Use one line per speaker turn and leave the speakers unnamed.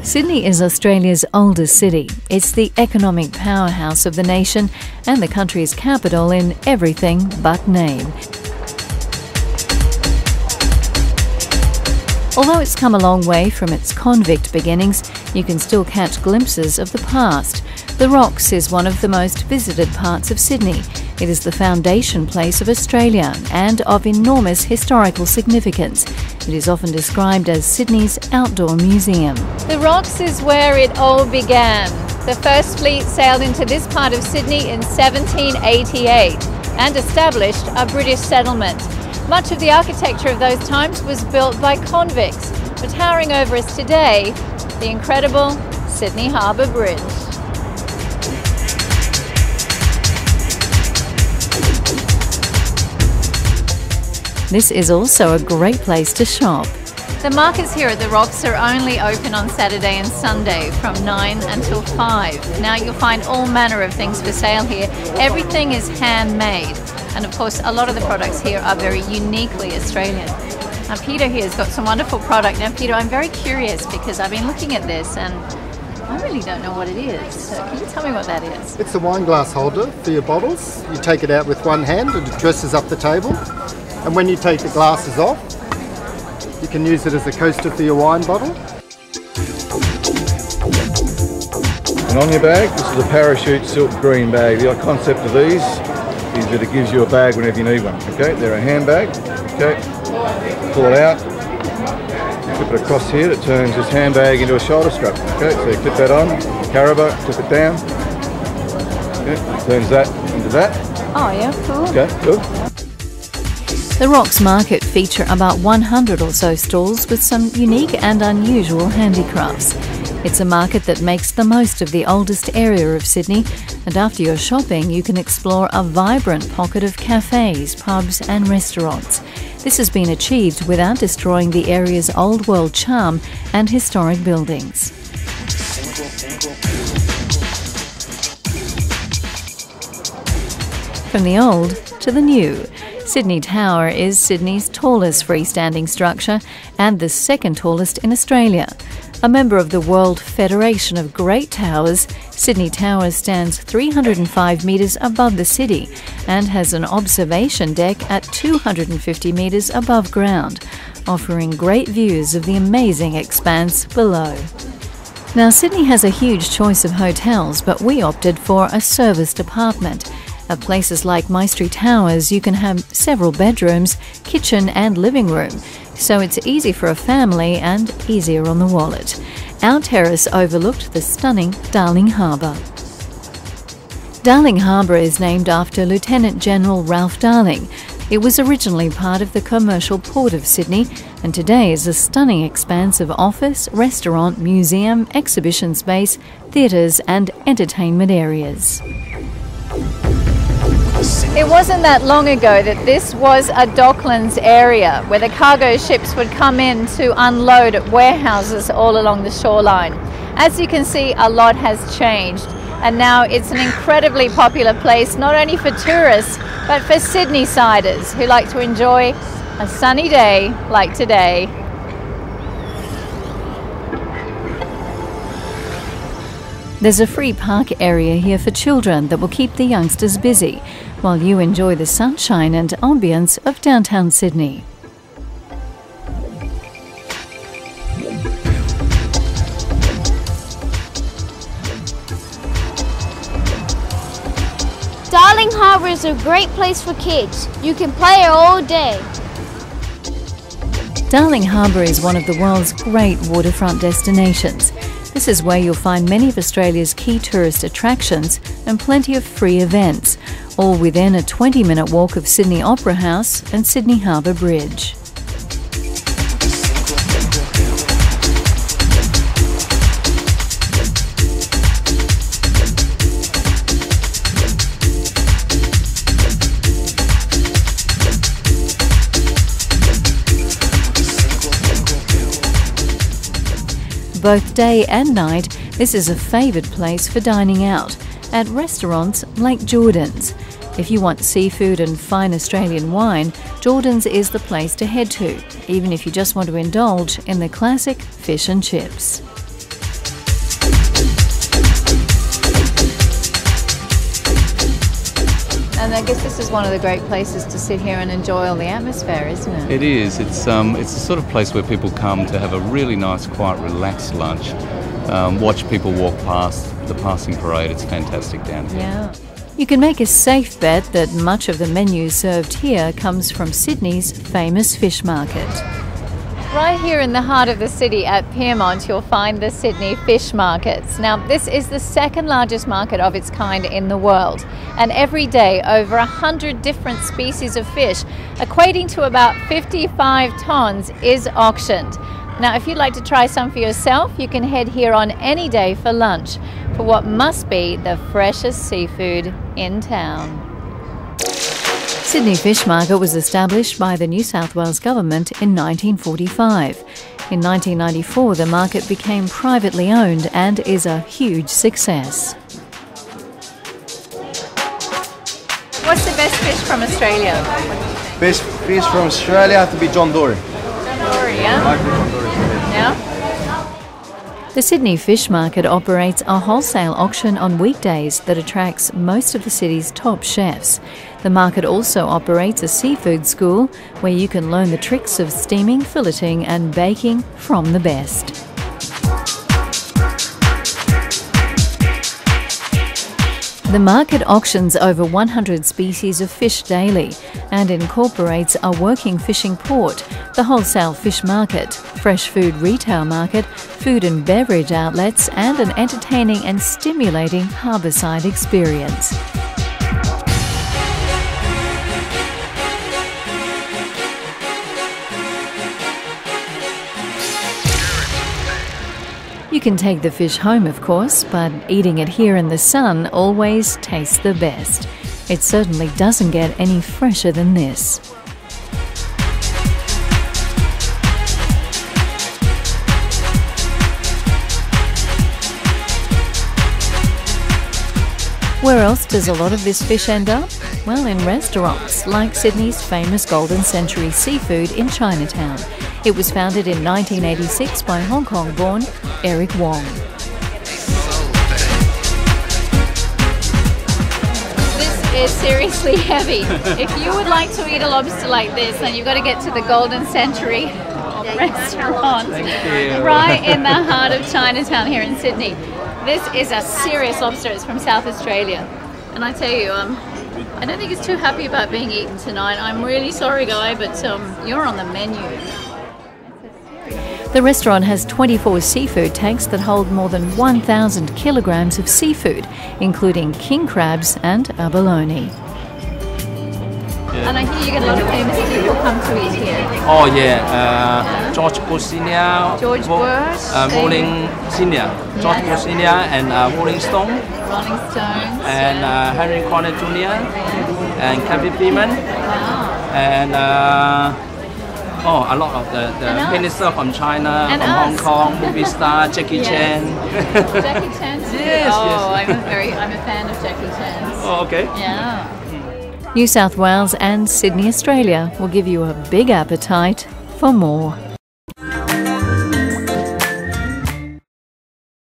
Sydney is Australia's oldest city. It's the economic powerhouse of the nation and the country's capital in everything but name. Although it's come a long way from its convict beginnings, you can still catch glimpses of the past. The Rocks is one of the most visited parts of Sydney. It is the foundation place of Australia and of enormous historical significance. It is often described as Sydney's outdoor museum. The Rocks is where it all began. The first fleet sailed into this part of Sydney in 1788 and established a British settlement. Much of the architecture of those times was built by convicts, but towering over us today, the incredible Sydney Harbour Bridge. This is also a great place to shop. The markets here at the Rocks are only open on Saturday and Sunday from 9 until 5. Now you'll find all manner of things for sale here. Everything is handmade. And of course, a lot of the products here are very uniquely Australian. Now Peter here has got some wonderful product. Now Peter, I'm very curious because I've been looking at this and I really don't know what it is. So can you tell me what that is?
It's a wine glass holder for your bottles. You take it out with one hand and it dresses up the table. And when you take the glasses off, you can use it as a coaster for your wine bottle.
And on your bag, this is a parachute silk green bag. The concept of these is that it gives you a bag whenever you need one. Okay, they're a handbag. Okay, pull it out, clip it across here. It turns this handbag into a shoulder strap. Okay, so you clip that on, carabiner, clip it down. Okay, turns that into that.
Oh yeah, cool.
Okay, cool.
The Rocks Market feature about 100 or so stalls with some unique and unusual handicrafts. It's a market that makes the most of the oldest area of Sydney, and after your shopping you can explore a vibrant pocket of cafes, pubs and restaurants. This has been achieved without destroying the area's old world charm and historic buildings. From the old to the new, Sydney Tower is Sydney's tallest freestanding structure and the second tallest in Australia. A member of the World Federation of Great Towers, Sydney Tower stands 305 metres above the city and has an observation deck at 250 metres above ground, offering great views of the amazing expanse below. Now, Sydney has a huge choice of hotels, but we opted for a serviced apartment. At places like Maestri Towers, you can have several bedrooms, kitchen and living room, so it's easy for a family and easier on the wallet. Our terrace overlooked the stunning Darling Harbour. Darling Harbour is named after Lieutenant General Ralph Darling. It was originally part of the commercial port of Sydney and today is a stunning expanse of office, restaurant, museum, exhibition space, theatres and entertainment areas. It wasn't that long ago that this was a docklands area where the cargo ships would come in to unload at warehouses all along the shoreline. As you can see, a lot has changed and now it's an incredibly popular place not only for tourists but for Sydney-siders who like to enjoy a sunny day like today. There's a free park area here for children that will keep the youngsters busy, while you enjoy the sunshine and ambience of downtown Sydney.
Darling Harbour is a great place for kids. You can play here all day.
Darling Harbour is one of the world's great waterfront destinations. This is where you'll find many of Australia's key tourist attractions and plenty of free events, all within a 20-minute walk of Sydney Opera House and Sydney Harbour Bridge. Both day and night, this is a favoured place for dining out at restaurants like Jordan's. If you want seafood and fine Australian wine, Jordan's is the place to head to, even if you just want to indulge in the classic fish and chips. And I guess this is one of the great places to sit here and enjoy all the atmosphere, isn't it?
It is. It's the sort of place where people come to have a really nice, quiet, relaxed lunch, watch people walk past the passing parade. It's fantastic down here.
Yeah. You can make a safe bet that much of the menu served here comes from Sydney's famous fish market. Right here in the heart of the city at Pyrmont, you'll find the Sydney Fish Markets. Now, this is the second largest market of its kind in the world. And every day, over 100 different species of fish, equating to about 55 tonnes, is auctioned. Now, if you'd like to try some for yourself, you can head here on any day for lunch for what must be the freshest seafood in town. Sydney Fish Market was established by the New South Wales Government in 1945. In 1994, the market became privately owned and is a huge success. What's the best fish from Australia?
Best fish from Australia has to be John Dory.
John Dory, yeah?
I like John Dory.
Yeah. The Sydney Fish Market operates a wholesale auction on weekdays that attracts most of the city's top chefs. The market also operates a seafood school where you can learn the tricks of steaming, filleting and baking from the best. The market auctions over 100 species of fish daily and incorporates a working fishing port, the wholesale fish market, fresh food retail market, food and beverage outlets, and an entertaining and stimulating harbourside experience. You can take the fish home, of course, but eating it here in the sun always tastes the best. It certainly doesn't get any fresher than this. Where else does a lot of this fish end up? Well, in restaurants, like Sydney's famous Golden Century Seafood in Chinatown. It was founded in 1986 by Hong Kong-born Eric Wong. This is seriously heavy. If you would like to eat a lobster like this, then you've got to get to the Golden Century restaurant right in the heart of Chinatown here in Sydney. This is a serious lobster. It's from South Australia. And I tell you, I don't think it's too happy about being eaten tonight. I'm really sorry, Guy, but you're on the menu. The restaurant has 24 seafood tanks that hold more than 1,000 kilograms of seafood, including king crabs and abalone. And I hear you get a lot of famous people come to eat here.
Oh yeah, George Bush Senior,
George Bush,
Rolling Senior, George Bush Senior, and Rolling Stone, and Henry Conner Jr. and Kathy Freeman, and a lot of the minister from China, and from Hong Kong, movie star Jackie Chan.
Jackie Chan too.
Yes,
oh,
yes.
I'm a fan of Jackie Chan.
Oh, okay.
Yeah. New South Wales and Sydney, Australia will give you a big appetite for more.